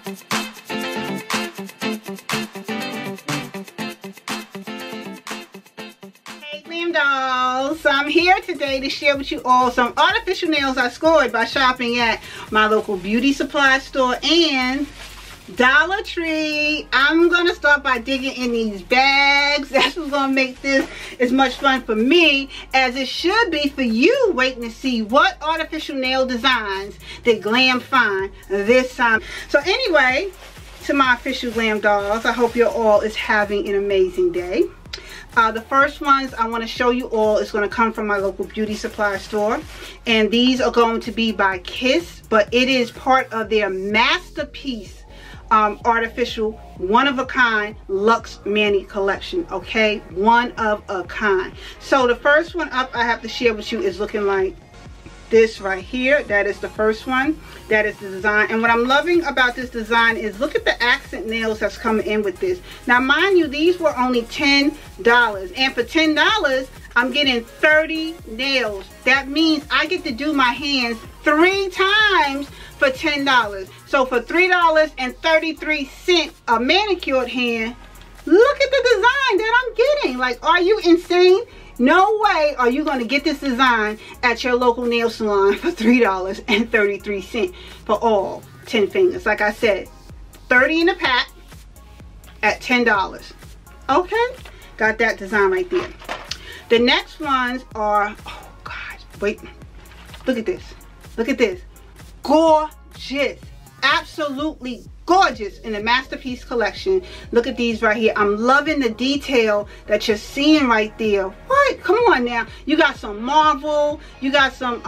So I'm here today to share with you all some artificial nails I scored by shopping at my local beauty supply store and Dollar Tree. I'm gonna start by digging in these bags. That's what's gonna make this as much fun for me as it should be for you, waiting to see what artificial nail designs did Glam find this time. So anyway, to my official Glam dolls, I hope you all is having an amazing day. The first ones I want to show you all is going to come from my local beauty supply store, and these are going to be by Kiss, but it is part of their masterpiece artificial one-of-a-kind Luxe Mani collection. Okay, one of a kind. So the first one up I have to share with you is looking like this right here. That is the first one. That is the design, and what I'm loving about this design is look at the accent nails that's coming in with this. Now mind you, these were only $10, and for $10 I'm getting 30 nails. That means I get to do my hands 3 times for $10. So for $3.33 a manicured hand, look at the design that I'm getting. Like, are you insane? No way are you going to get this design at your local nail salon for $3.33 for all 10 fingers. Like I said, 30 in a pack at $10. Okay, got that design right there. The next ones are, oh gosh, wait, look at this. Look at this. Gorgeous. Absolutely gorgeous in the masterpiece collection. Look at these right here. I'm loving the detail that you're seeing right there. What? Come on now. You got some marble. You got some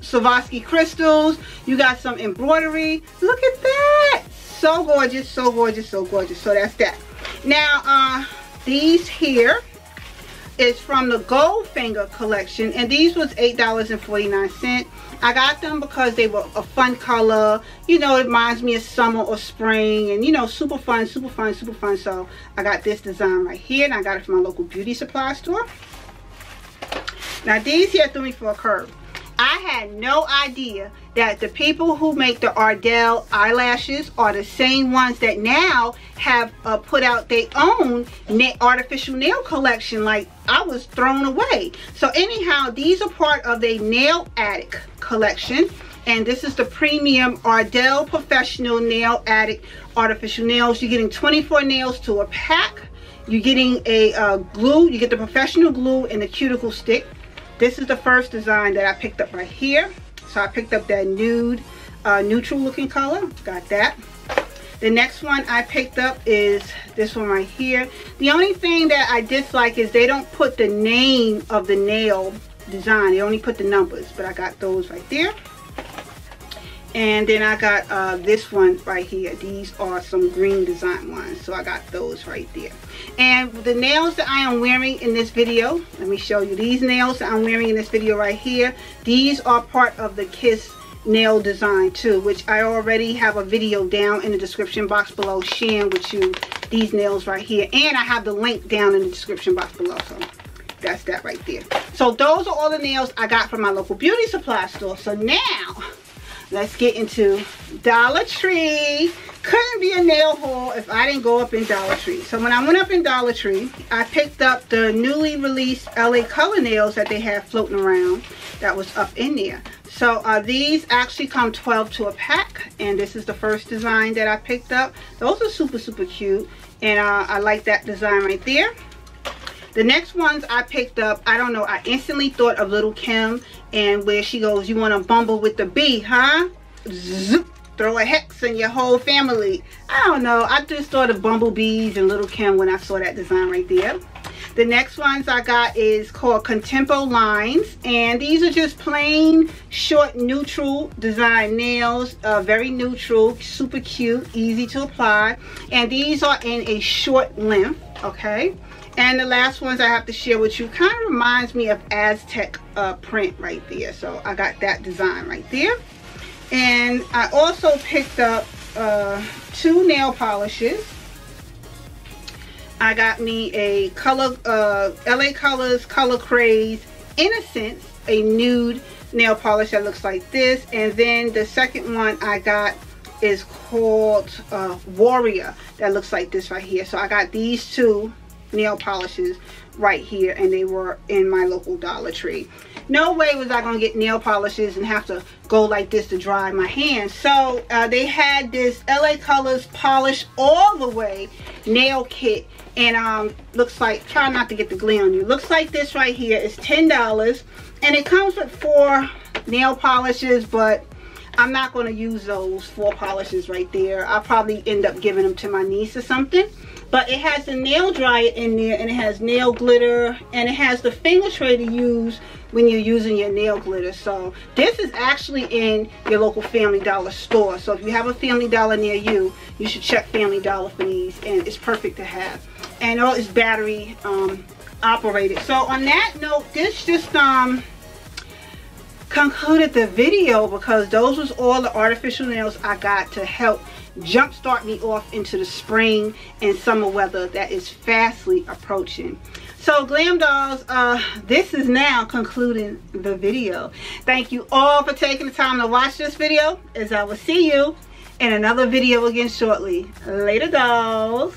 Swarovski crystals. You got some embroidery. Look at that. So gorgeous, so gorgeous, so gorgeous. So that's that. Now, these here is from the Goldfinger Collection, and these was $8.49. I got them because they were a fun color. You know, it reminds me of summer or spring, and you know, super fun, super fun, super fun. So I got this design right here, and I got it from my local beauty supply store. Now these here threw me for a curve. I had no idea that the people who make the Ardell eyelashes are the same ones that now have put out their own artificial nail collection. Like, I was thrown away. So anyhow, these are part of their Nail Addict collection, and this is the premium Ardell Professional Nail Addict artificial nails. You're getting 24 nails to a pack. You're getting a glue. You get the professional glue and the cuticle stick. This is the first design that I picked up right here. So I picked up that nude, neutral looking color. Got that. The next one I picked up is this one right here. The only thing that I dislike is they don't put the name of the nail design. They only put the numbers, but I got those right there. And then I got this one right here. These are some green design ones, so I got those right there. And the nails that I am wearing in this video, let me show you these nails that I'm wearing in this video right here. These are part of the Kiss nail design too, which I already have a video down in the description box below sharing with you these nails right here, and I have the link down in the description box below. So that's that right there. So those are all the nails I got from my local beauty supply store. So now let's get into Dollar Tree. Couldn't be a nail haul if I didn't go up in Dollar Tree. So when I went up in Dollar Tree, I picked up the newly released LA Color nails that they have floating around that was up in there. So these actually come 12 to a pack, and this is the first design that I picked up. Those are super, super cute, and I like that design right there. The next ones I picked up, I don't know, I instantly thought of Little Kim, and where she goes, you want to bumble with the bee, huh? Zoop, throw a hex in your whole family. I don't know, I just thought of bumblebees and Little Kim when I saw that design right there. The next ones I got is called Contempo Lines, and these are just plain short neutral design nails, very neutral, super cute, easy to apply, and these are in a short length, okay? And the last ones I have to share with you kind of reminds me of Aztec print right there. So I got that design right there. And I also picked up 2 nail polishes. I got me a color, LA Colors Color Craze Innocence, a nude nail polish that looks like this. And then the second one I got is called Warrior, that looks like this right here. So I got these two nail polishes right here, and they were in my local Dollar Tree. No way was I gonna get nail polishes and have to go like this to dry my hands. So they had this LA Colors Polish All the Way nail kit, and looks like, try not to get the glare on you, looks like this right here. It's $10, and it comes with 4 nail polishes, but I'm not going to use those 4 polishes right there. I'll probably end up giving them to my niece or something. But it has the nail dryer in there, and it has nail glitter, and it has the finger tray to use when you're using your nail glitter. So this is actually in your local Family Dollar store. So if you have a Family Dollar near you, you should check Family Dollar for these, and it's perfect to have. And all is battery operated. So on that note, this just concluded the video, because those was all the artificial nails I got to help jumpstart me off into the spring and summer weather that is fastly approaching. So Glam Dolls, this is now concluding the video. Thank you all for taking the time to watch this video, as I will see you in another video again shortly. Later, dolls.